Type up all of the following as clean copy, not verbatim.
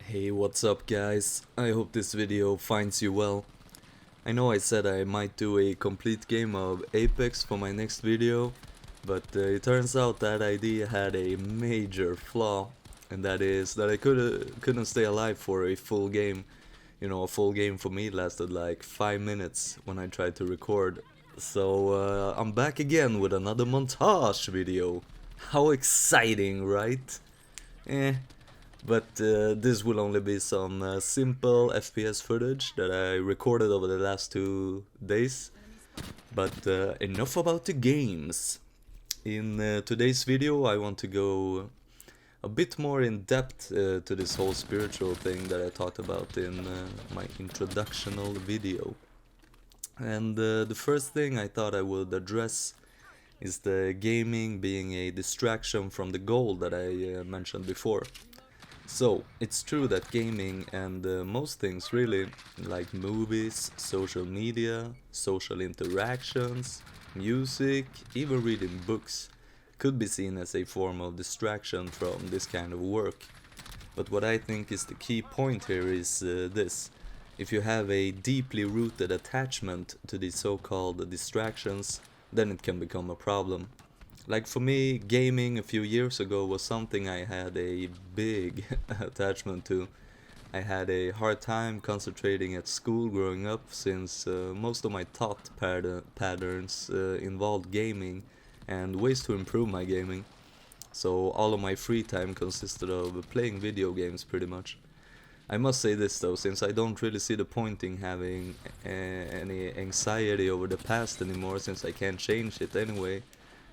Hey, what's up guys? I hope this video finds you well. I know I said I might do a complete game of Apex for my next video, but it turns out that idea had a major flaw, and that is that I couldn't stay alive for a full game. You know, a full game for me lasted like 5 minutes when I tried to record. So I'm back again with another montage video. How exciting, right? Eh, but this will only be some simple FPS footage that I recorded over the last 2 days. But enough about the games. In today's video I want to go a bit more in depth to this whole spiritual thing that I talked about in my introductional video. And the first thing I thought I would address is the gaming being a distraction from the goal that I mentioned before. So, it's true that gaming and most things really, like movies, social media, social interactions, music, even reading books, could be seen as a form of distraction from this kind of work. But what I think is the key point here is this. If you have a deeply rooted attachment to these so-called distractions, then it can become a problem. Like for me, gaming a few years ago was something I had a big attachment to. I had a hard time concentrating at school growing up since most of my thought patterns involved gaming and ways to improve my gaming. So all of my free time consisted of playing video games pretty much. I must say this though, since I don't really see the point in having any anxiety over the past anymore since I can't change it anyway.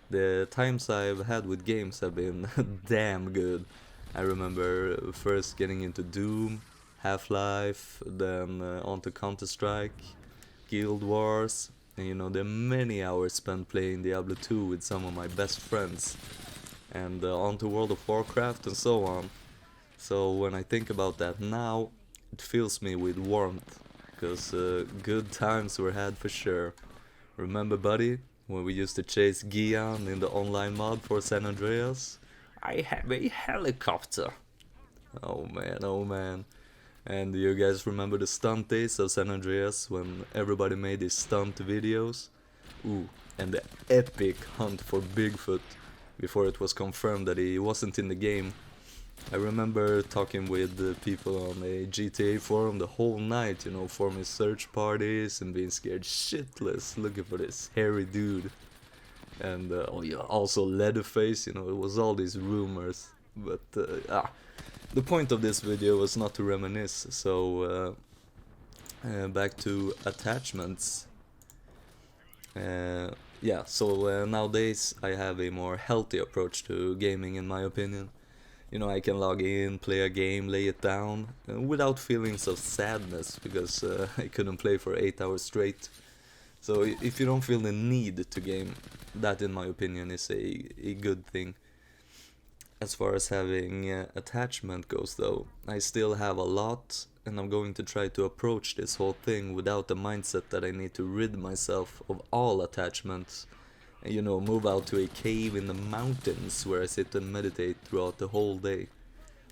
The times I've had with games have been damn good. I remember first getting into Doom, Half-Life, then on to Counter-Strike, Guild Wars, and you know, there are many hours spent playing Diablo 2 with some of my best friends, and on to World of Warcraft and so on. So when I think about that now, it fills me with warmth, because good times were had for sure. Remember, buddy, when we used to chase Gian in the online mod for San Andreas? I have a helicopter. Oh man, oh man. And do you guys remember the stunt days of San Andreas when everybody made these stunt videos? Ooh, and the epic hunt for Bigfoot before it was confirmed that he wasn't in the game. I remember talking with the people on a GTA forum the whole night, you know, forming search parties and being scared shitless looking for this hairy dude. And oh yeah, also Leatherface, you know, it was all these rumors. But the point of this video was not to reminisce, so back to attachments. Yeah, so nowadays I have a more healthy approach to gaming in my opinion. You know, I can log in, play a game, lay it down, without feelings of sadness, because I couldn't play for 8 hours straight. So if you don't feel the need to game, that in my opinion is a good thing. As far as having attachment goes though, I still have a lot, and I'm going to try to approach this whole thing without the mindset that I need to rid myself of all attachments. You know, move out to a cave in the mountains where I sit and meditate throughout the whole day.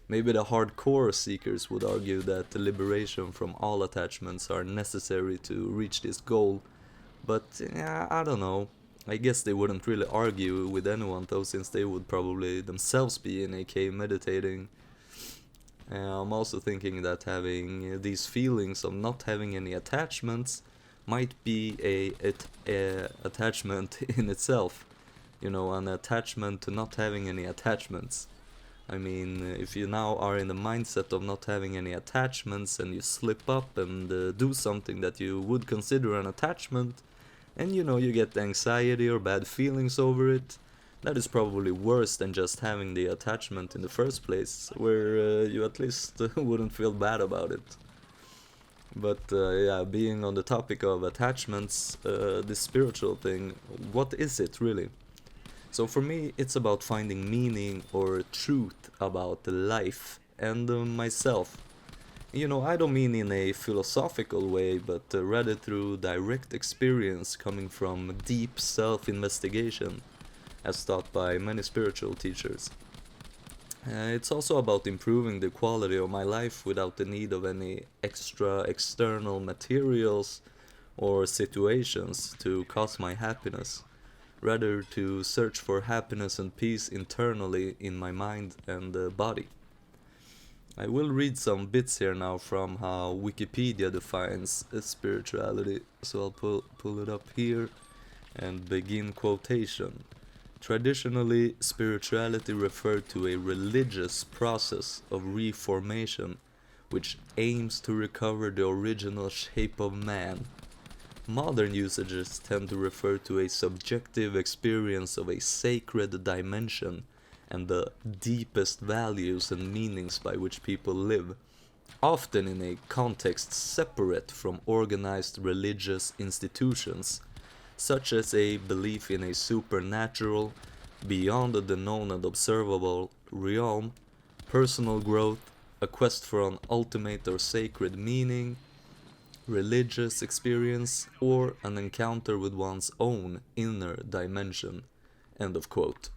Maybe the hardcore seekers would argue that the liberation from all attachments are necessary to reach this goal, but yeah, I don't know. I guess they wouldn't really argue with anyone though, since they would probably themselves be in a cave meditating. I'm also thinking that having these feelings of not having any attachments might be a attachment in itself. You know, an attachment to not having any attachments. I mean, if you now are in the mindset of not having any attachments and you slip up and do something that you would consider an attachment, and you know, you get anxiety or bad feelings over it, that is probably worse than just having the attachment in the first place, where you at least wouldn't feel bad about it. But yeah, being on the topic of attachments, this spiritual thing, what is it really? So for me, it's about finding meaning or truth about life and myself. You know, I don't mean in a philosophical way, but rather through direct experience coming from deep self-investigation, as taught by many spiritual teachers. It's also about improving the quality of my life without the need of any extra external materials or situations to cause my happiness, rather to search for happiness and peace internally in my mind and body. I will read some bits here now from how Wikipedia defines spirituality, so I'll pull it up here and begin quotation. Traditionally, spirituality referred to a religious process of reformation which aims to recover the original shape of man. Modern usages tend to refer to a subjective experience of a sacred dimension and the deepest values and meanings by which people live, often in a context separate from organized religious institutions, such as a belief in a supernatural, beyond the known and observable realm, personal growth, a quest for an ultimate or sacred meaning, religious experience, or an encounter with one's own inner dimension. End of quote.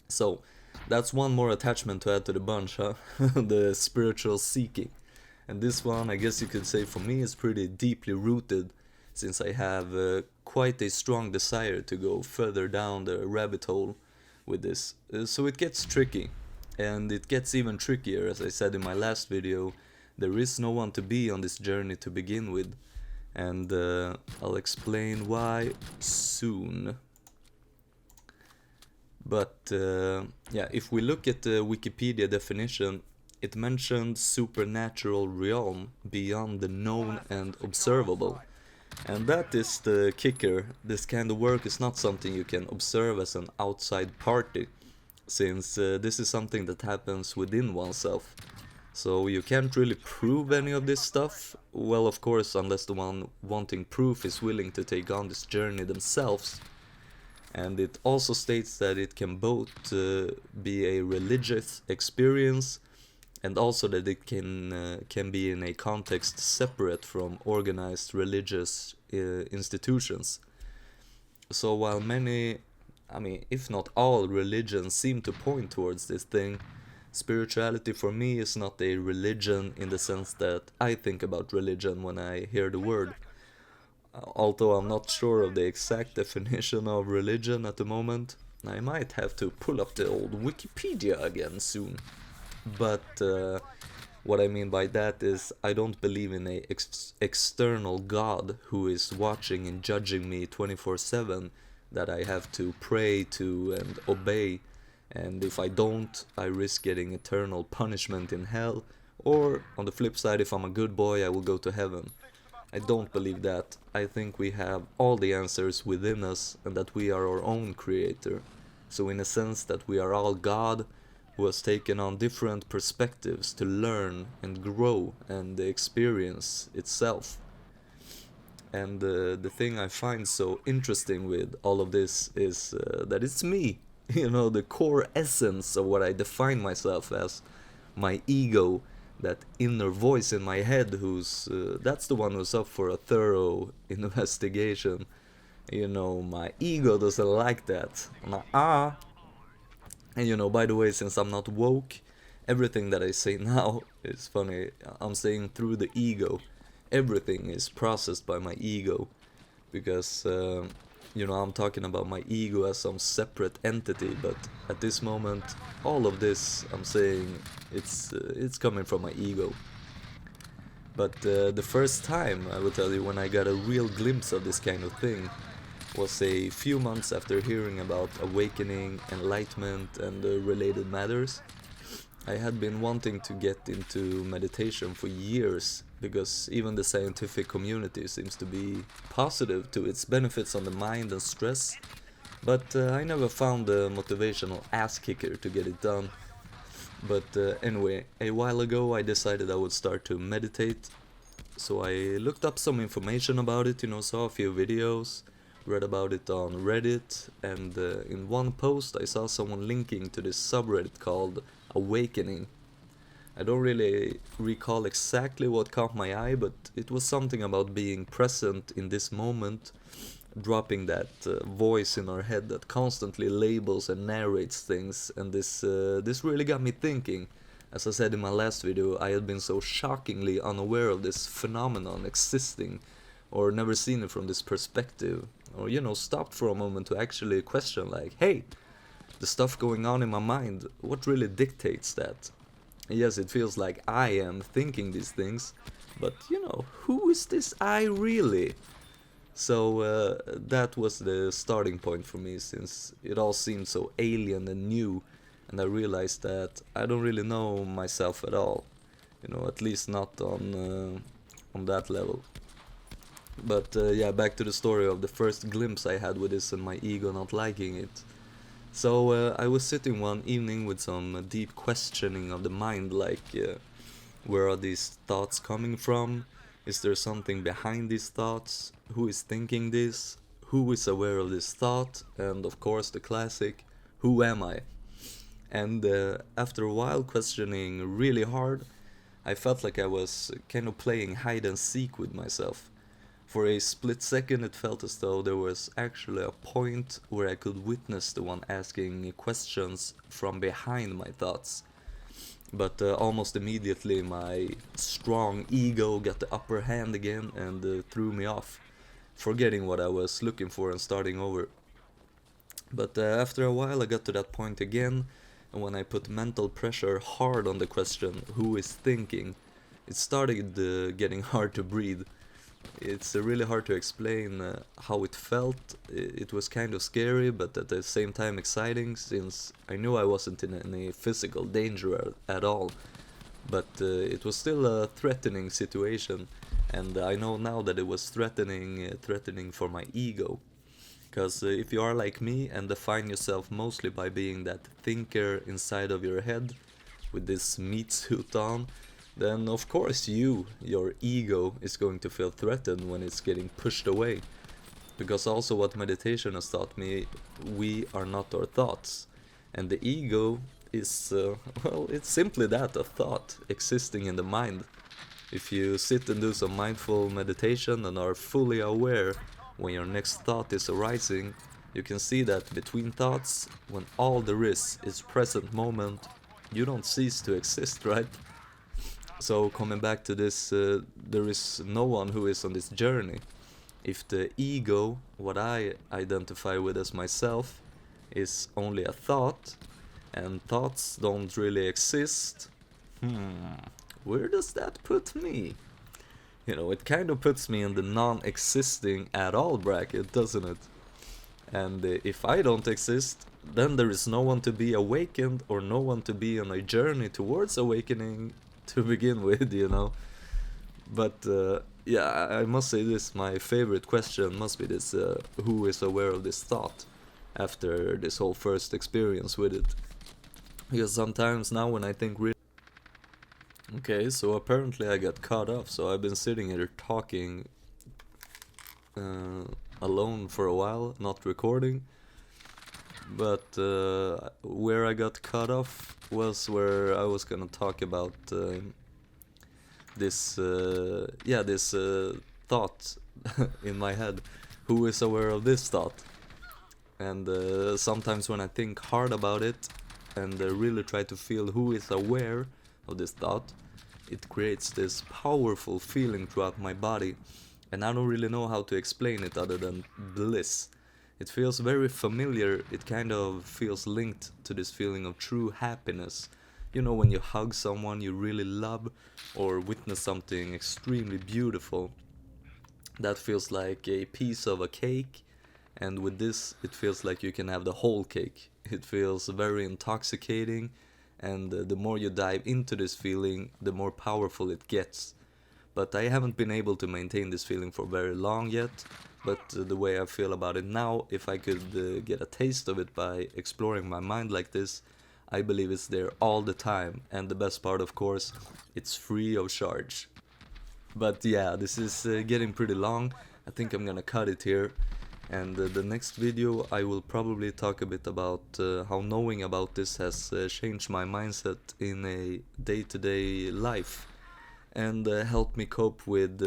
So, that's one more attachment to add to the bunch, huh? The spiritual seeking. And this one, I guess you could say for me, is pretty deeply rooted, since I have quite a strong desire to go further down the rabbit hole with this. So it gets tricky, and it gets even trickier, as I said in my last video. There is no one to be on this journey to begin with, and I'll explain why soon. But yeah, if we look at the Wikipedia definition, it mentioned supernatural realm beyond the known and observable. And that is the kicker. This kind of work is not something you can observe as an outside party, since this is something that happens within oneself. So you can't really prove any of this stuff. Well, of course, unless the one wanting proof is willing to take on this journey themselves. And it also states that it can both be a religious experience, and also that it can be in a context separate from organized religious institutions. So while many, I mean, if not all religions seem to point towards this thing, spirituality for me is not a religion in the sense that I think about religion when I hear the word. Although I'm not sure of the exact definition of religion at the moment, I might have to pull up the old Wikipedia again soon. But what I mean by that is I don't believe in a external God who is watching and judging me 24/7 that I have to pray to and obey, and if I don't, I risk getting eternal punishment in hell, or on the flip side, if I'm a good boy, I will go to heaven. I don't believe that. I think we have all the answers within us and that we are our own creator. So in a sense that we are all God who has taken on different perspectives to learn and grow and experience itself. And the thing I find so interesting with all of this is that it's me. You know, the core essence of what I define myself as, my ego, that inner voice in my head who's that's the one who's up for a thorough investigation. You know, my ego doesn't like that. And you know, by the way, since I'm not woke, everything that I say now is funny. I'm saying through the ego. Everything is processed by my ego, because you know, I'm talking about my ego as some separate entity, but at this moment, all of this I'm saying, it's coming from my ego. But the first time, I will tell you, when I got a real glimpse of this kind of thing was a few months after hearing about awakening, enlightenment, and related matters. I had been wanting to get into meditation for years, because even the scientific community seems to be positive to its benefits on the mind and stress, but I never found the motivational ass kicker to get it done. But anyway, a while ago I decided I would start to meditate, so I looked up some information about it, you know, saw a few videos, read about it on Reddit, and in one post I saw someone linking to this subreddit called Awakening. I don't really recall exactly what caught my eye, but it was something about being present in this moment, dropping that voice in our head that constantly labels and narrates things, and this really got me thinking. As I said in my last video, I had been so shockingly unaware of this phenomenon existing, or never seen it from this perspective, or stopped for a moment to actually question, like, hey, the stuff going on in my mind, what really dictates that? Yes, it feels like I am thinking these things, but who is this I really? So that was the starting point for me, since it all seemed so alien and new, and I realized that I don't really know myself at all, at least not on that level. But yeah, back to the story of the first glimpse I had with this and my ego not liking it. So I was sitting one evening with some deep questioning of the mind, like where are these thoughts coming from? Is there something behind these thoughts? Who is thinking this? Who is aware of this thought? And of course the classic, who am I? And after a while questioning really hard, I felt like I was kind of playing hide and seek with myself. For a split second it felt as though there was actually a point where I could witness the one asking questions from behind my thoughts. But almost immediately my strong ego got the upper hand again and threw me off, forgetting what I was looking for and starting over. But after a while I got to that point again, and when I put mental pressure hard on the question, who is thinking, it started getting hard to breathe. It's really hard to explain how it felt. It was kind of scary, but at the same time exciting, since I knew I wasn't in any physical danger at all. But it was still a threatening situation, and I know now that it was threatening for my ego. Because if you are like me and define yourself mostly by being that thinker inside of your head with this meat suit on, then of course your ego, is going to feel threatened when it's getting pushed away. Because also what meditation has taught me, we are not our thoughts. And the ego is, well, it's simply that, a thought existing in the mind. If you sit and do some mindful meditation and are fully aware when your next thought is arising, you can see that between thoughts, when all there is present moment, you don't cease to exist, right? So coming back to this, there is no one who is on this journey. If the ego, what I identify with as myself, is only a thought, and thoughts don't really exist, where does that put me? It kind of puts me in the non-existing at all bracket, doesn't it? And if I don't exist, then there is no one to be awakened or no one to be on a journey towards awakening to begin with, But yeah, I must say this, my favorite question must be this, who is aware of this thought after this whole first experience with it? Because sometimes now when I think really... Okay, so apparently I got cut off, so I've been sitting here talking alone for a while, not recording. But where I got cut off was where I was gonna talk about this thought in my head. Who is aware of this thought? And sometimes when I think hard about it and really try to feel who is aware of this thought, it creates this powerful feeling throughout my body, and I don't really know how to explain it other than bliss. It feels very familiar. It kind of feels linked to this feeling of true happiness. When you hug someone you really love or witness something extremely beautiful, that feels like a piece of a cake, and with this it feels like you can have the whole cake. It feels very intoxicating, and the more you dive into this feeling, the more powerful it gets. But I haven't been able to maintain this feeling for very long yet, but the way I feel about it now, if I could get a taste of it by exploring my mind like this, I believe it's there all the time, and the best part, of course, it's free of charge. But yeah, this is getting pretty long. I think I'm gonna cut it here. And the next video I will probably talk a bit about how knowing about this has changed my mindset in a day-to-day life and helped me cope with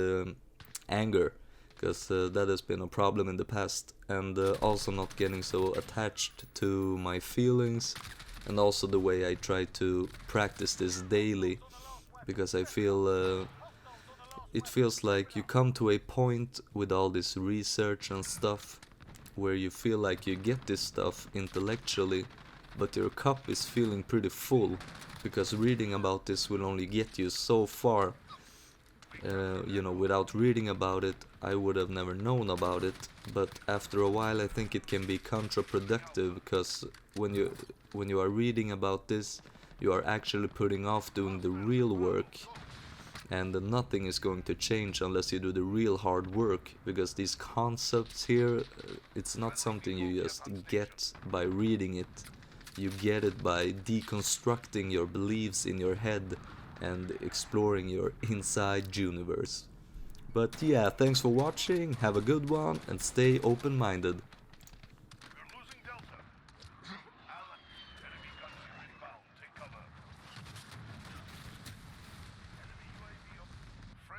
anger. because that has been a problem in the past, and also not getting so attached to my feelings, and also the way I try to practice this daily, because I feel it feels like you come to a point with all this research and stuff where you feel like you get this stuff intellectually, but your cup is feeling pretty full, because reading about this will only get you so far. Without reading about it, I would have never known about it. But after a while, I think it can be counterproductive, because when you are reading about this, you are actually putting off doing the real work, and nothing is going to change unless you do the real hard work, because these concepts here, it's not something you just get by reading it. You get it by deconstructing your beliefs in your head and exploring your inside universe. But yeah, thanks for watching, have a good one, and stay open-minded.